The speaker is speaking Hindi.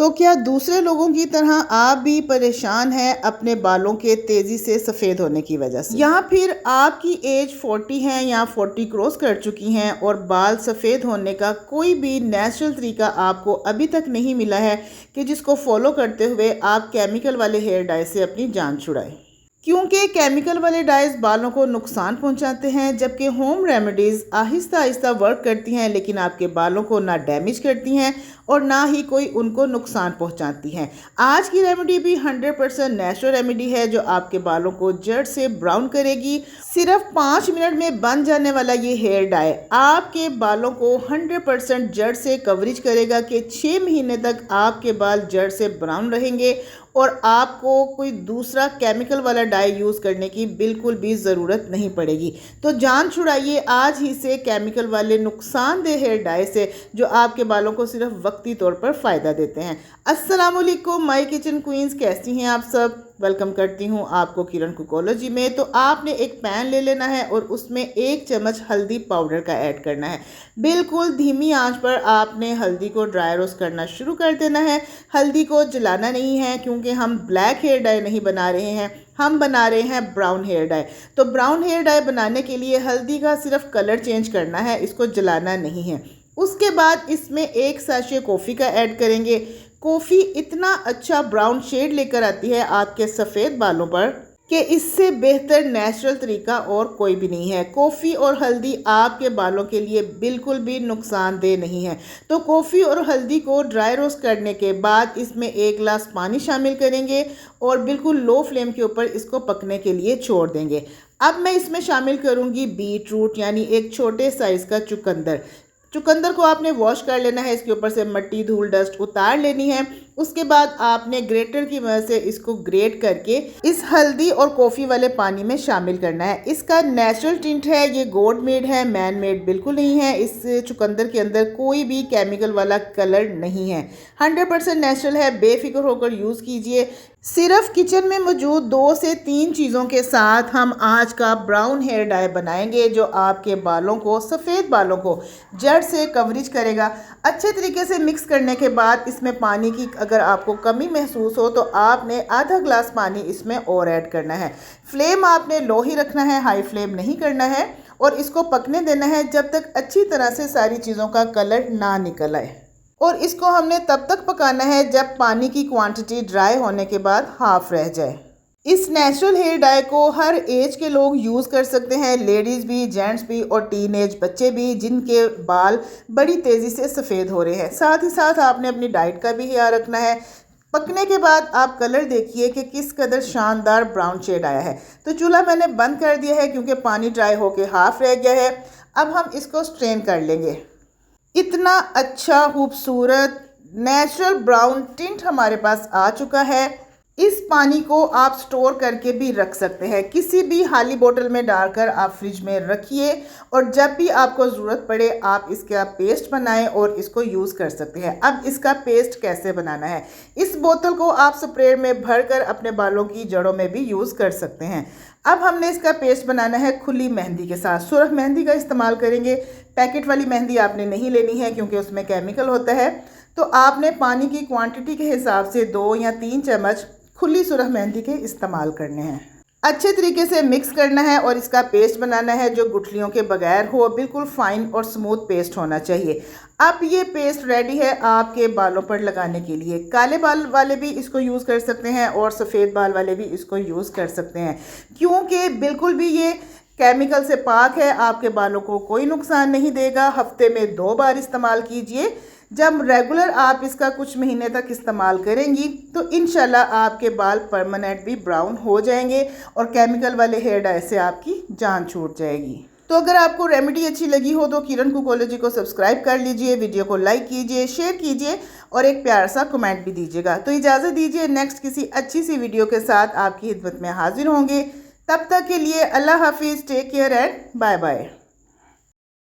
तो क्या दूसरे लोगों की तरह आप भी परेशान हैं अपने बालों के तेज़ी से सफ़ेद होने की वजह से, या फिर आपकी एज 40 है या 40 क्रॉस कर चुकी हैं और बाल सफ़ेद होने का कोई भी नेचुरल तरीका आपको अभी तक नहीं मिला है कि जिसको फॉलो करते हुए आप केमिकल वाले हेयर डाई से अपनी जान छुड़ाएं। क्योंकि केमिकल वाले डाइज बालों को नुकसान पहुंचाते हैं, जबकि home remedies Aahista Aahista work करती हैं लेकिन आपके बालों को ना डैमेज करती हैं और ना ही कोई उनको नुकसान पहुंचाती हैं। आज की रेमेडी भी 100% नेचुरल रेमेडी है जो आपके बालों को जड़ से ब्राउन करेगी। सिर्फ 5 मिनट में बन जाने वाला ये हेयर डाई आपके बालों को 100% जड़ से कवरेज करेगा कि 6 महीने तक आपके बाल जड़ से ब्राउन रहेंगे और आपको कोई दूसरा केमिकल वाला डाई यूज़ करने की बिल्कुल भी ज़रूरत नहीं पड़ेगी। तो जान छुड़ाइए आज ही से केमिकल वाले नुकसानदेह हेयर डाई से जो आपके बालों को सिर्फ वक्ती तौर पर फ़ायदा देते हैं। अस्सलाम वालेकुम माय किचन क्वींस, कैसी हैं आप सब? वेलकम करती हूँ आपको किरण कुकोलॉजी में। तो आपने एक पैन ले लेना है और उसमें 1 चम्मच हल्दी पाउडर का ऐड करना है। बिल्कुल धीमी आंच पर आपने हल्दी को ड्राई रोस्ट करना शुरू कर देना है। हल्दी को जलाना नहीं है क्योंकि हम ब्लैक हेयर डाई नहीं बना रहे हैं, हम बना रहे हैं ब्राउन हेयर डाई। तो ब्राउन हेयर डाई बनाने के लिए हल्दी का सिर्फ कलर चेंज करना है, इसको जलाना नहीं है। उसके बाद इसमें 1 साशे कॉफ़ी का ऐड करेंगे। कॉफ़ी इतना अच्छा ब्राउन शेड लेकर आती है आपके सफ़ेद बालों पर कि इससे बेहतर नेचुरल तरीका और कोई भी नहीं है। कॉफ़ी और हल्दी आपके बालों के लिए बिल्कुल भी नुकसानदेह नहीं है। तो कॉफ़ी और हल्दी को ड्राई रोस्ट करने के बाद इसमें 1 गिलास पानी शामिल करेंगे और बिल्कुल लो फ्लेम के ऊपर इसको पकने के लिए छोड़ देंगे। अब मैं इसमें शामिल करूँगी बीट रूट, यानी एक छोटे साइज़ का चुकंदर। चुकंदर को आपने वॉश कर लेना है, इसके ऊपर से मिट्टी धूल डस्ट उतार लेनी है। उसके बाद आपने ग्रेटर की मदद से इसको ग्रेट करके इस हल्दी और कॉफ़ी वाले पानी में शामिल करना है। इसका नेचुरल टिंट है, ये गोल्ड मेड है, मैन मेड बिल्कुल नहीं है। इस चुकंदर के अंदर कोई भी केमिकल वाला कलर नहीं है, 100% नेचुरल है। बेफिक्र होकर यूज़ कीजिए। सिर्फ किचन में मौजूद 2 से 3 चीज़ों के साथ हम आज का ब्राउन हेयर डाई बनाएंगे जो आपके बालों को, सफ़ेद बालों को जड़ से कवरेज करेगा। अच्छे तरीके से मिक्स करने के बाद इसमें पानी की अगर आपको कमी महसूस हो तो आपने आधा ग्लास पानी इसमें और ऐड करना है। फ्लेम आपने लो ही रखना है, हाई फ्लेम नहीं करना है और इसको पकने देना है जब तक अच्छी तरह से सारी चीज़ों का कलर ना निकल आए। और इसको हमने तब तक पकाना है जब पानी की क्वांटिटी ड्राई होने के बाद हाफ रह जाए। इस नेचुरल हेयर डाई को हर एज के लोग यूज़ कर सकते हैं, लेडीज़ भी, जेंट्स भी और टीनेज बच्चे भी जिनके बाल बड़ी तेज़ी से सफ़ेद हो रहे हैं। साथ ही साथ आपने अपनी डाइट का भी ख्याल रखना है। पकने के बाद आप कलर देखिए कि किस कदर शानदार ब्राउन शेड आया है। तो चूल्हा मैंने बंद कर दिया है क्योंकि पानी ड्राई होके हाफ रह गया है। अब हम इसको स्ट्रेन कर लेंगे। इतना अच्छा खूबसूरत नेचुरल ब्राउन टिंट हमारे पास आ चुका है। इस पानी को आप स्टोर करके भी रख सकते हैं, किसी भी खाली बोतल में डालकर आप फ्रिज में रखिए और जब भी आपको ज़रूरत पड़े आप इसका पेस्ट बनाएं और इसको यूज़ कर सकते हैं। अब इसका पेस्ट कैसे बनाना है? इस बोतल को आप स्प्रे में भरकर अपने बालों की जड़ों में भी यूज़ कर सकते हैं। अब हमने इसका पेस्ट बनाना है खुली मेहंदी के साथ। सुरख मेहंदी का इस्तेमाल करेंगे। पैकेट वाली मेहंदी आपने नहीं लेनी है क्योंकि उसमें केमिकल होता है। तो आपने पानी की क्वांटिटी के हिसाब से 2 या 3 चम्मच खुली सुरख मेहंदी के इस्तेमाल करने हैं। अच्छे तरीके से मिक्स करना है और इसका पेस्ट बनाना है जो गुठलियों के बगैर हो, बिल्कुल फाइन और स्मूथ पेस्ट होना चाहिए। अब ये पेस्ट रेडी है आपके बालों पर लगाने के लिए। काले बाल वाले भी इसको यूज़ कर सकते हैं और सफ़ेद बाल वाले भी इसको यूज़ कर सकते हैं क्योंकि बिल्कुल भी ये केमिकल से पाक है, आपके बालों को कोई नुकसान नहीं देगा। हफ्ते में 2 बार इस्तेमाल कीजिए। जब रेगुलर आप इसका कुछ महीने तक इस्तेमाल करेंगी तो इंशाल्लाह आपके बाल परमानेंट भी ब्राउन हो जाएंगे और केमिकल वाले हेयर डाई से आपकी जान छूट जाएगी। तो अगर आपको रेमेडी अच्छी लगी हो तो किरण कुकोलॉजी को सब्सक्राइब कर लीजिए, वीडियो को लाइक कीजिए, शेयर कीजिए और एक प्यारा सा कमेंट भी दीजिएगा। तो इजाज़त दीजिए, नेक्स्ट किसी अच्छी सी वीडियो के साथ आपकी खिदमत में हाजिर होंगे। तब तक के लिए अल्लाह हाफिज़, take care and bye bye.